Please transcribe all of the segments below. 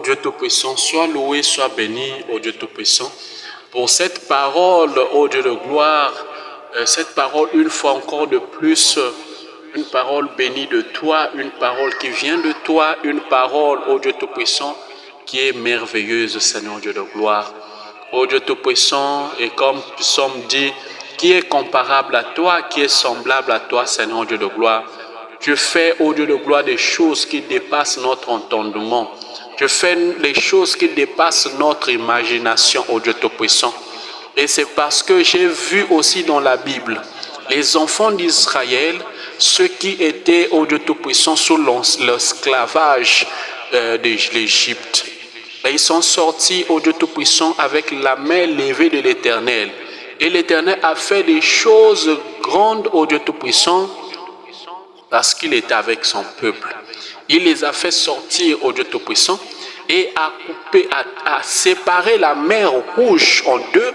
Dieu Tout-Puissant, sois loué, sois béni, ô Dieu Tout-Puissant, pour cette parole, ô Dieu de gloire, cette parole une fois encore de plus, une parole bénie de toi, une parole qui vient de toi, une parole, ô Dieu Tout-Puissant, qui est merveilleuse, Seigneur Dieu de gloire. Ô Dieu Tout-Puissant, et comme Psaume dit, qui est comparable à toi, qui est semblable à toi, Seigneur Dieu de gloire. Tu fais, ô Dieu de gloire, des choses qui dépassent notre entendement. Tu fais les choses qui dépassent notre imagination, ô Dieu Tout-Puissant. Et c'est parce que j'ai vu aussi dans la Bible, les enfants d'Israël, ceux qui étaient, ô Dieu Tout-Puissant, sous l'esclavage de l'Égypte. Et ils sont sortis, ô Dieu Tout-Puissant, avec la main levée de l'Éternel. Et l'Éternel a fait des choses grandes, ô Dieu Tout-Puissant, parce qu'il était avec son peuple. Il les a fait sortir, ô Dieu Tout-Puissant, et a coupé, a séparé la mer Rouge en deux.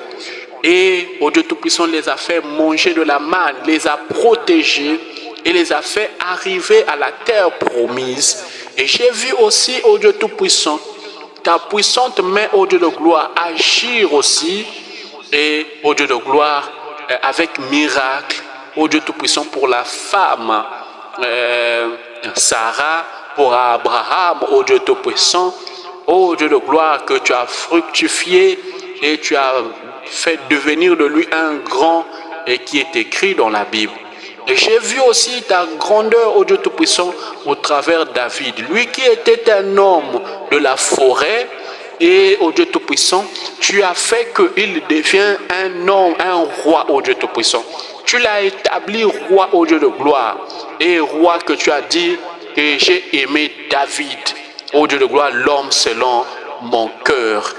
Et, ô Dieu Tout-Puissant, les a fait manger de la manne, les a protégés et les a fait arriver à la terre promise. Et j'ai vu aussi, ô Dieu Tout-Puissant, ta puissante main, ô Dieu de gloire, agir aussi, et ô Dieu de gloire, avec miracle, ô Dieu Tout-Puissant, pour la femme, Sarah, pour Abraham, ô Dieu Tout-Puissant, ô Dieu de gloire, que tu as fructifié et tu as fait devenir de lui un grand, et qui est écrit dans la Bible. Et j'ai vu aussi ta grandeur, ô Dieu Tout-Puissant, au travers de David. Lui qui était un homme de la forêt, et ô Dieu Tout-Puissant, tu as fait qu'il devienne un homme, un roi, ô Dieu Tout-Puissant. Tu l'as établi roi, ô Dieu de gloire. Et roi que tu as dit que j'ai aimé David, ô Dieu de gloire, l'homme selon mon cœur.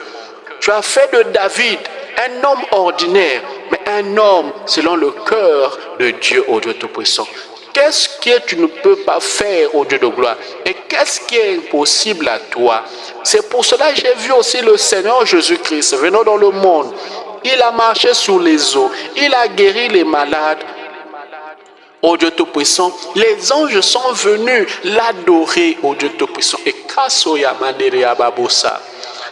Tu as fait de David un homme ordinaire, mais un homme selon le cœur de Dieu, ô Dieu Tout-Puissant. Qu'est-ce que tu ne peux pas faire, ô Dieu de gloire? Et qu'est-ce qui est impossible à toi? C'est pour cela que j'ai vu aussi le Seigneur Jésus-Christ venant dans le monde. Il a marché sur les eaux, il a guéri les malades. Ô Dieu Tout-Puissant, les anges sont venus l'adorer, ô Dieu Tout-Puissant. Et Kasoya Manderea Babosa.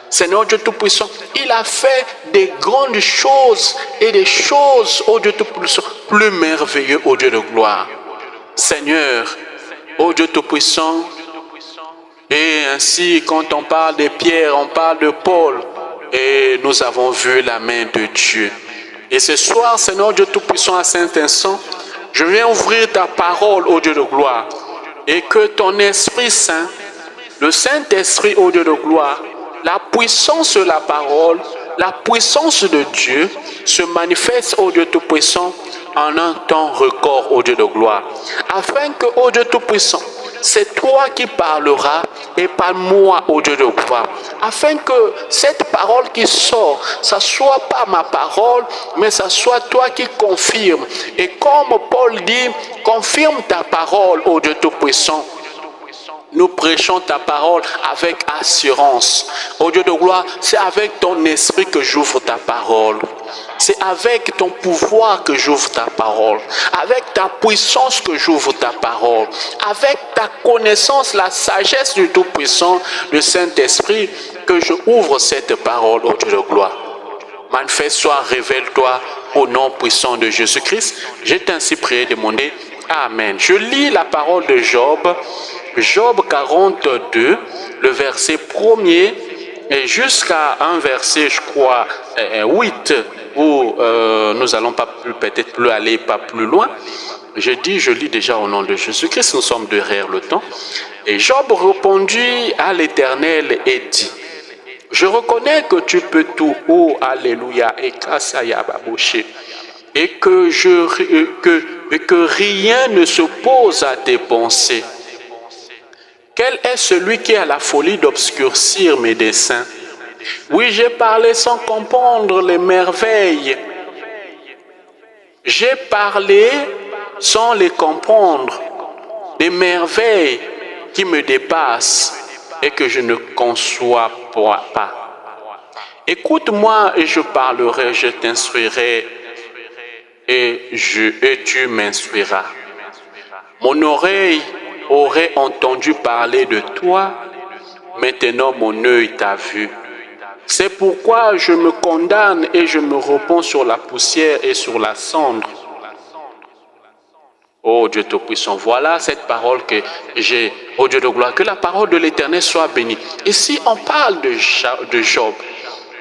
Seigneur Dieu Tout-Puissant, il a fait des grandes choses et des choses, ô Dieu Tout-Puissant, plus merveilleux, ô Dieu de gloire. Seigneur, ô Dieu Tout-Puissant, et ainsi quand on parle de Pierre, on parle de Paul, et nous avons vu la main de Dieu. Et ce soir, Seigneur Dieu Tout-Puissant, à cet instant, je viens ouvrir ta parole, ô Dieu de gloire, et que ton Esprit Saint, le Saint-Esprit, ô Dieu de gloire, la puissance de la parole, la puissance de Dieu se manifeste, ô Dieu Tout-Puissant, en un temps record, ô Dieu de gloire. Afin que, ô Dieu Tout-Puissant, c'est toi qui parleras et pas moi, ô Dieu de gloire. Afin que cette parole qui sort, ça ne soit pas ma parole, mais ça soit toi qui confirme. Et comme Paul dit, confirme ta parole, ô Dieu Tout-Puissant. Nous prêchons ta parole avec assurance. Ô Dieu de gloire, c'est avec ton esprit que j'ouvre ta parole. C'est avec ton pouvoir que j'ouvre ta parole. Avec ta puissance que j'ouvre ta parole. Avec ta connaissance, la sagesse du Tout-Puissant, le Saint-Esprit, que je ouvre cette parole, ô Dieu de gloire. Manifeste-toi, révèle-toi au nom puissant de Jésus-Christ. J'ai ainsi prié et demandé. Amen. Je lis la parole de Job. Job 42, le verset 1er, et jusqu'à un verset, je crois, 8, où nous allons peut-être plus aller pas plus loin. Je lis déjà au nom de Jésus-Christ, nous sommes derrière le temps. Et Job répondit à l'Éternel et dit, je reconnais que tu peux tout, oh alléluia, et kasaya babouché, et que rien ne s'oppose à tes pensées. Quel est celui qui a la folie d'obscurcir mes desseins? Oui, j'ai parlé sans comprendre les merveilles. J'ai parlé sans les comprendre. Des merveilles qui me dépassent et que je ne conçois pas. Écoute-moi et je parlerai, je t'instruirai et tu m'instruiras. Mon oreille aurait entendu parler de toi, Maintenant, mon œil t'a vu. C'est pourquoi je me condamne et je me repens sur la poussière et sur la cendre. Oh Dieu Tout-Puissant, voilà cette parole que j'ai. Oh Dieu de gloire, que la parole de l'Éternel soit bénie. Ici, on parle de Job.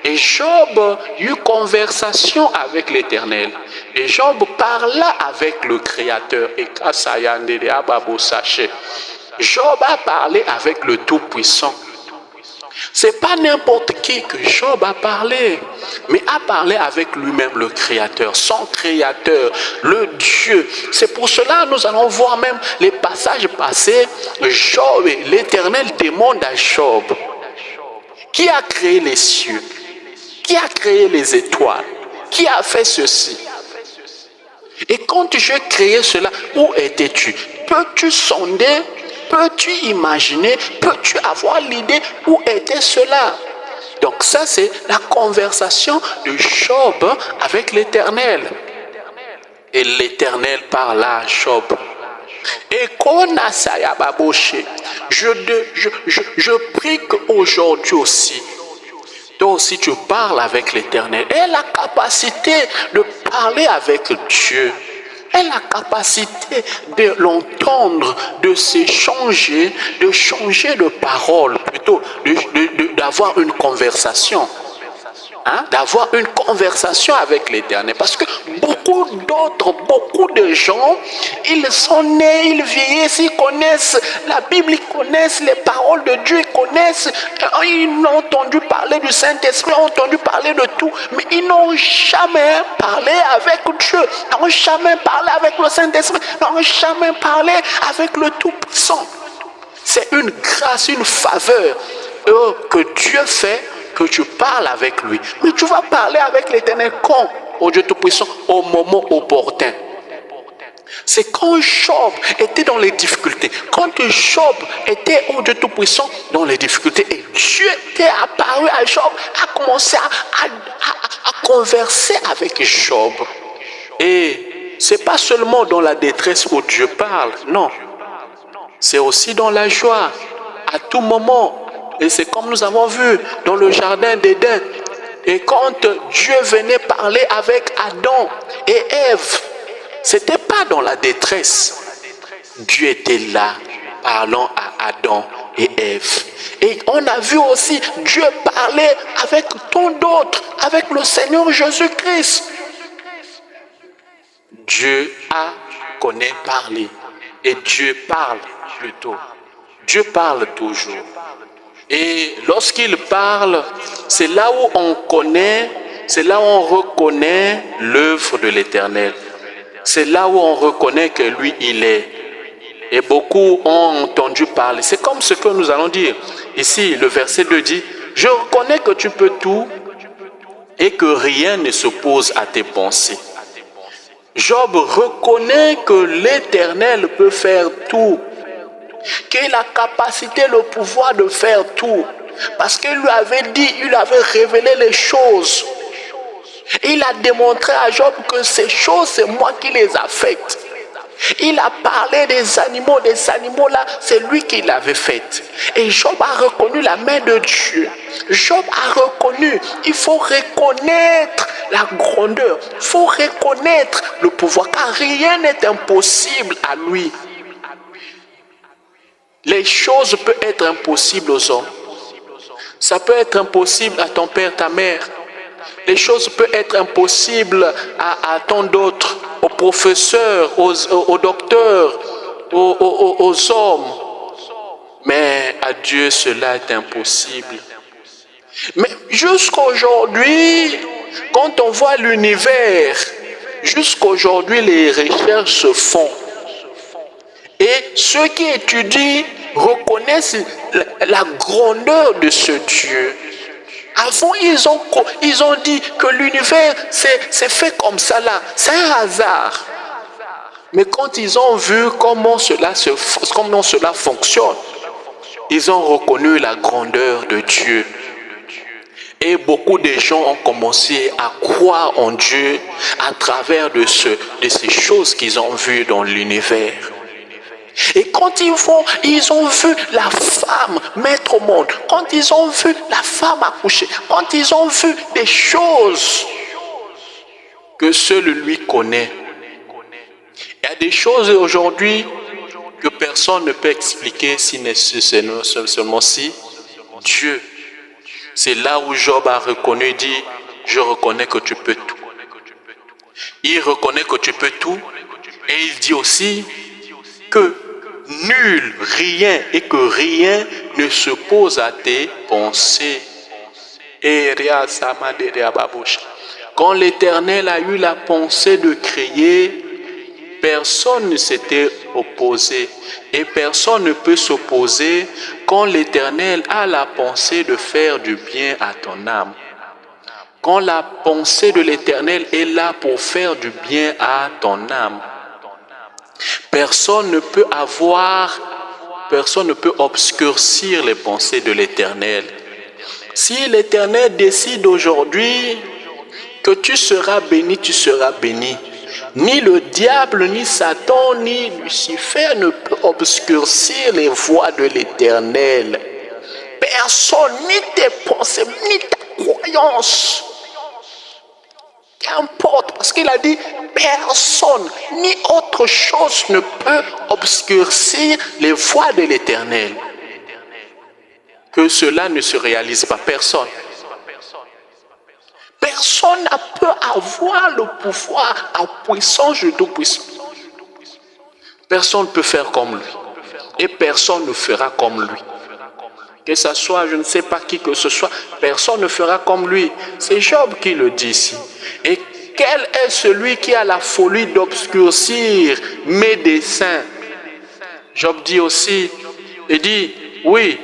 Et Job eut conversation avec l'Éternel. Et Job parla avec le Créateur. Et Job a parlé avec le Tout-Puissant. C'est pas n'importe qui que Job a parlé, mais a parlé avec lui-même le Créateur, son Créateur, le Dieu. C'est pour cela que nous allons voir même les passages passés. Job, l'Éternel demande à Job, qui a créé les cieux? Qui a créé les étoiles? Qui a fait ceci? Et quand j'ai créé cela, où étais-tu? Peux-tu sonder? Peux-tu imaginer? Peux-tu avoir l'idée où était cela? Donc ça, c'est la conversation de Job avec l'Éternel. Et l'Éternel parla à Job. Et je prie qu'aujourd'hui aussi, toi aussi tu parles avec l'Éternel. Et la capacité de parler avec Dieu. Et la capacité de l'entendre, de s'échanger, de changer de parole, plutôt d'avoir une conversation. D'avoir une conversation avec l'Éternel. Parce que beaucoup de gens, ils sont nés, ils vieillissent, ils connaissent la Bible, ils connaissent les paroles de Dieu, ils connaissent, ils ont entendu parler du Saint-Esprit, ils ont entendu parler de tout, mais ils n'ont jamais parlé avec Dieu, n'ont jamais parlé avec le Saint-Esprit, n'ont jamais parlé avec le Tout-Puissant. C'est une grâce, une faveur que Dieu fait, que tu parles avec lui. Mais tu vas parler avec l'Éternel quand? Au Dieu Tout-Puissant, au moment opportun. C'est quand Job était dans les difficultés. Quand Job était au Dieu Tout-Puissant dans les difficultés. Et Dieu était apparu à Job, a commencé à converser avec Job. Et ce n'est pas seulement dans la détresse où Dieu parle. Non. C'est aussi dans la joie. À tout moment. Et c'est comme nous avons vu dans le jardin d'Éden. Et quand Dieu venait parler avec Adam et Ève, ce n'était pas dans la détresse. Dieu était là, parlant à Adam et Ève. Et on a vu aussi Dieu parler avec tant d'autres, avec le Seigneur Jésus-Christ. Dieu connaît parler. Et Dieu parle plutôt. Dieu parle toujours. Et lorsqu'il parle, c'est là où on connaît, c'est là où on reconnaît l'œuvre de l'Éternel. C'est là où on reconnaît que lui, il est. Et beaucoup ont entendu parler. C'est comme ce que nous allons dire. Ici, le verset 2 dit, « Je reconnais que tu peux tout et que rien ne s'oppose à tes pensées. » Job reconnaît que l'Éternel peut faire tout. Qu'il a la capacité, le pouvoir de faire tout. Parce qu'il lui avait dit, il avait révélé les choses. Il a démontré à Job que ces choses, c'est moi qui les affecte. Il a parlé des animaux là, c'est lui qui l'avait fait. Et Job a reconnu la main de Dieu. Job a reconnu, il faut reconnaître la grandeur, il faut reconnaître le pouvoir, car rien n'est impossible à lui. Les choses peuvent être impossibles aux hommes. Ça peut être impossible à ton père, ta mère. Les choses peuvent être impossibles à tant d'autres, aux professeurs, aux docteurs, aux hommes. Mais à Dieu, cela est impossible. Mais jusqu'aujourd'hui, quand on voit l'univers, jusqu'aujourd'hui, les recherches se font. Et ceux qui étudient reconnaissent la grandeur de ce Dieu. Avant, ils ont dit que l'univers, c'est fait comme ça là. C'est un hasard. Mais quand ils ont vu comment cela fonctionne, ils ont reconnu la grandeur de Dieu. Et beaucoup de gens ont commencé à croire en Dieu à travers de ces choses qu'ils ont vues dans l'univers. Et quand ils ont vu la femme mettre au monde, quand ils ont vu la femme accoucher, quand ils ont vu des choses que seul lui connaît. Il y a des choses aujourd'hui que personne ne peut expliquer si seulement si Dieu. C'est là où Job a reconnu, dit, je reconnais que tu peux tout. Il reconnaît que tu peux tout et il dit aussi que nul, rien et que rien ne se pose à tes pensées. Quand l'Éternel a eu la pensée de créer, personne ne s'était opposé. Et personne ne peut s'opposer quand l'Éternel a la pensée de faire du bien à ton âme. Quand la pensée de l'Éternel est là pour faire du bien à ton âme. Personne ne peut obscurcir les pensées de l'Éternel. Si l'Éternel décide aujourd'hui que tu seras béni, tu seras béni. Ni le diable, ni Satan, ni Lucifer ne peut obscurcir les voies de l'Éternel. Personne, ni tes pensées, ni ta croyance. Qu'importe, parce qu'il a dit, personne, ni autre chose ne peut obscurcir les voies de l'Éternel. Que cela ne se réalise pas, personne. Personne ne peut avoir le pouvoir à puissance de tout-puissant. Personne ne peut faire comme lui. Et personne ne fera comme lui. Que ce soit, je ne sais pas qui que ce soit, personne ne fera comme lui. C'est Job qui le dit ici. Et quel est celui qui a la folie d'obscurcir mes desseins? Job dit aussi, il dit, oui,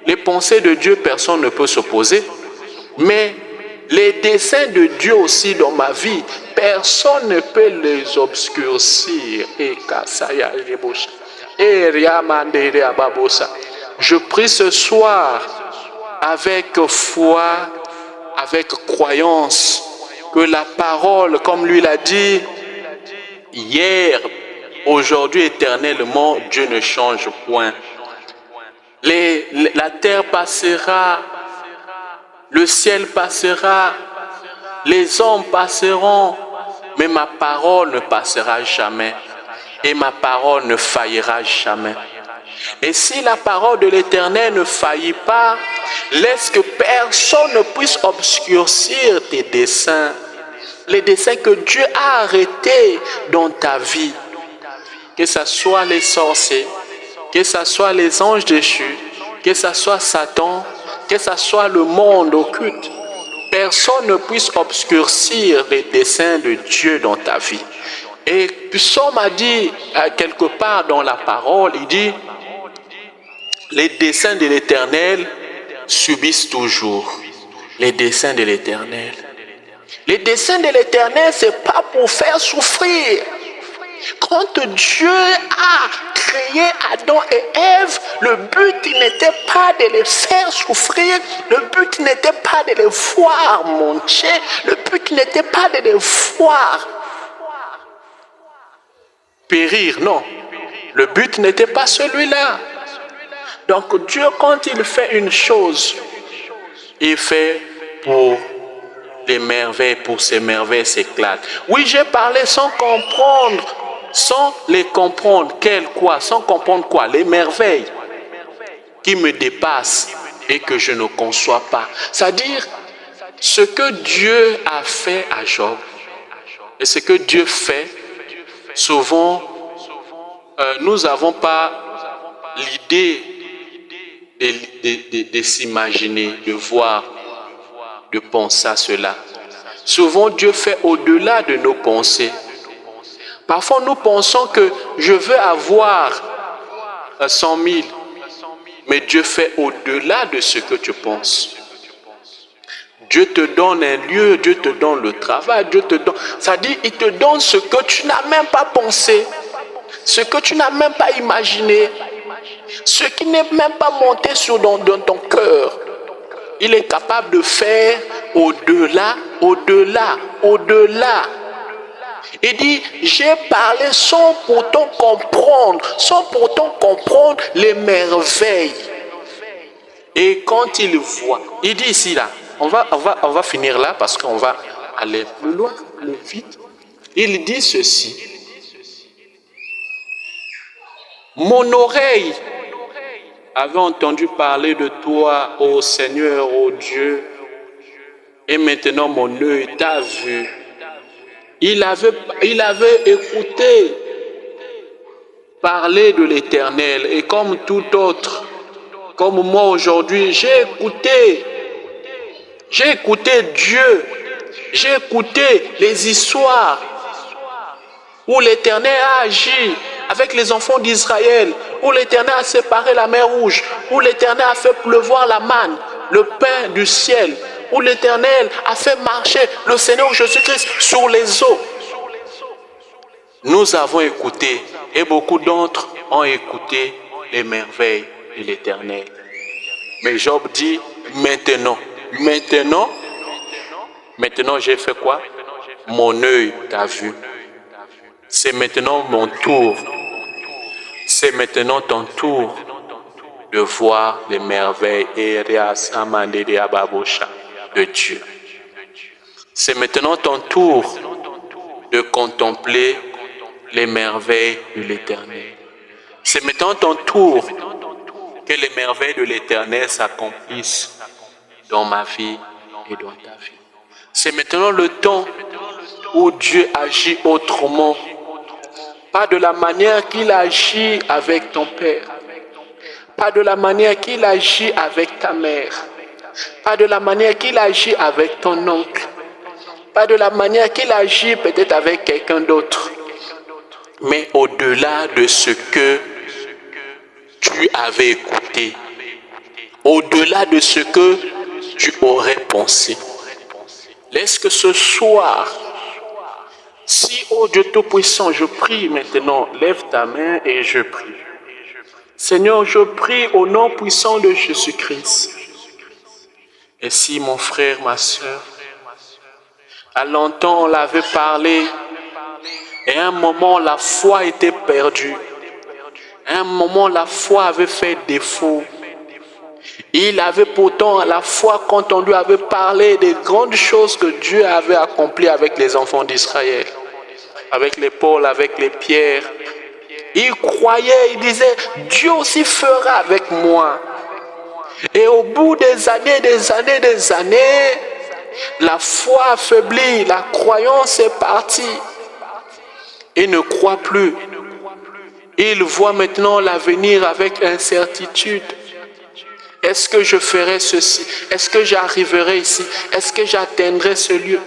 les pensées de Dieu, personne ne peut s'opposer, mais les desseins de Dieu aussi dans ma vie, personne ne peut les obscurcir. Je prie ce soir avec foi, avec croyance, que la parole, comme lui l'a dit, hier, aujourd'hui, éternellement, Dieu ne change point. La terre passera, le ciel passera, les hommes passeront, mais ma parole ne passera jamais et ma parole ne faillira jamais. Et si la parole de l'Éternel ne faillit pas, laisse que personne ne puisse obscurcir tes desseins, les desseins que Dieu a arrêtés dans ta vie, que ce soit les sorciers, que ce soit les anges déchus, que ce soit Satan, que ce soit le monde occulte. Personne ne puisse obscurcir les desseins de Dieu dans ta vie. Et Psaume a dit, quelque part dans la parole, il dit, les desseins de l'Éternel subissent toujours. Les desseins de l'Éternel. Les desseins de l'Éternel, ce n'est pas pour faire souffrir. Quand Dieu a créé Adam et Ève, le but n'était pas de les faire souffrir, le but n'était pas de les voir monter, le but n'était pas de les voir périr, non. Le but n'était pas celui-là. Donc Dieu, quand il fait une chose, il fait pour les merveilles, pour ces merveilles s'éclatent. Oui, j'ai parlé sans comprendre, sans les comprendre. Sans comprendre quoi? Les merveilles qui me dépassent et que je ne conçois pas. C'est-à-dire, ce que Dieu a fait à Job et ce que Dieu fait, souvent, nous n'avons pas l'idée de s'imaginer, de voir, de penser à cela. Souvent, Dieu fait au-delà de nos pensées. Parfois, nous pensons que je veux avoir 100 000, mais Dieu fait au-delà de ce que tu penses. Dieu te donne un lieu, Dieu te donne le travail, Dieu te donne... C'est-à-dire, il te donne ce que tu n'as même pas pensé, ce que tu n'as même pas imaginé, ce qui n'est même pas monté dans ton cœur. Il est capable de faire au-delà, au-delà, au-delà Il dit, j'ai parlé sans pourtant comprendre les merveilles. Et quand il voit, il dit ici là, on va finir là parce qu'on va aller plus loin, plus vite. Il dit ceci. Mon oreille avait entendu parler de toi, ô Seigneur, ô Dieu, et maintenant mon œil t'a vu. Il avait écouté parler de l'Éternel, et comme tout autre, comme moi aujourd'hui, j'ai écouté Dieu, j'ai écouté les histoires où l'Éternel a agi avec les enfants d'Israël, où l'Éternel a séparé la mer Rouge, où l'Éternel a fait pleuvoir la manne, le pain du ciel, où l'Éternel a fait marcher le Seigneur Jésus-Christ sur les eaux. Nous avons écouté, et beaucoup d'autres ont écouté les merveilles de l'Éternel. Mais Job dit, maintenant j'ai fait quoi? Mon œil t'a vu. C'est maintenant mon tour. C'est maintenant ton tour de voir les merveilles de Dieu. C'est maintenant ton tour de contempler les merveilles de l'Éternel. C'est maintenant ton tour que les merveilles de l'Éternel s'accomplissent dans ma vie et dans ta vie. C'est maintenant le temps où Dieu agit autrement. Pas de la manière qu'il agit avec ton père. Pas de la manière qu'il agit avec ta mère. Pas de la manière qu'il agit avec ton oncle. Pas de la manière qu'il agit peut-être avec quelqu'un d'autre. Mais au-delà de ce que tu avais écouté. Au-delà de ce que tu aurais pensé. Laisse que ce soir, si, ô Dieu Tout-Puissant, je prie maintenant, lève ta main et je prie. Seigneur, je prie au nom puissant de Jésus-Christ. Et si mon frère, ma soeur, à longtemps on l'avait parlé, et à un moment la foi était perdue, à un moment la foi avait fait défaut. Il avait pourtant à la foi, quand on lui avait parlé des grandes choses que Dieu avait accomplies avec les enfants d'Israël, avec les Paul, avec les Pierre, il croyait, il disait, Dieu aussi fera avec moi. Et au bout des années, la foi affaiblit, la croyance est partie. Il ne croit plus. Il voit maintenant l'avenir avec incertitude. Est-ce que je ferai ceci? Est-ce que j'arriverai ici? Est-ce que j'atteindrai ce lieu?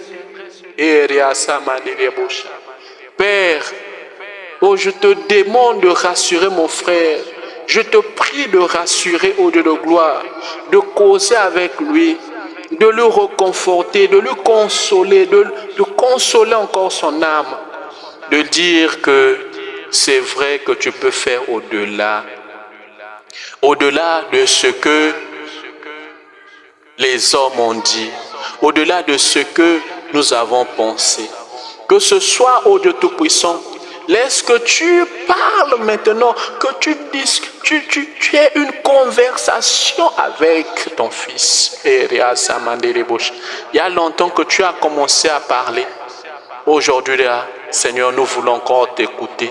Père, oh, je te demande de rassurer mon frère. Je te prie de rassurer au Dieu de gloire, de causer avec lui, de le reconforter, de le consoler, de consoler encore son âme, de dire que c'est vrai que tu peux faire au-delà de ce que les hommes ont dit, au-delà de ce que nous avons pensé. Que ce soit, ô Dieu Tout-Puissant, laisse que tu parles maintenant, que tu dises, tu aies une conversation avec ton fils. Il y a longtemps que tu as commencé à parler. Aujourd'hui, Seigneur, nous voulons encore t'écouter.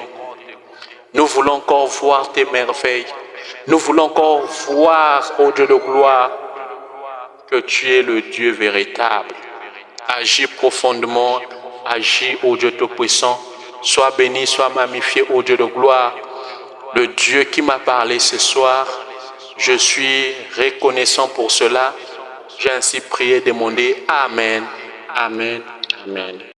Nous voulons encore voir tes merveilles. Nous voulons encore voir, ô Dieu de gloire, que tu es le Dieu véritable. Agis profondément, agis, ô Dieu Tout-Puissant. Sois béni, sois magnifié, ô Dieu de gloire. Le Dieu qui m'a parlé ce soir, je suis reconnaissant pour cela. J'ai ainsi prié, demandé. Amen, amen, amen.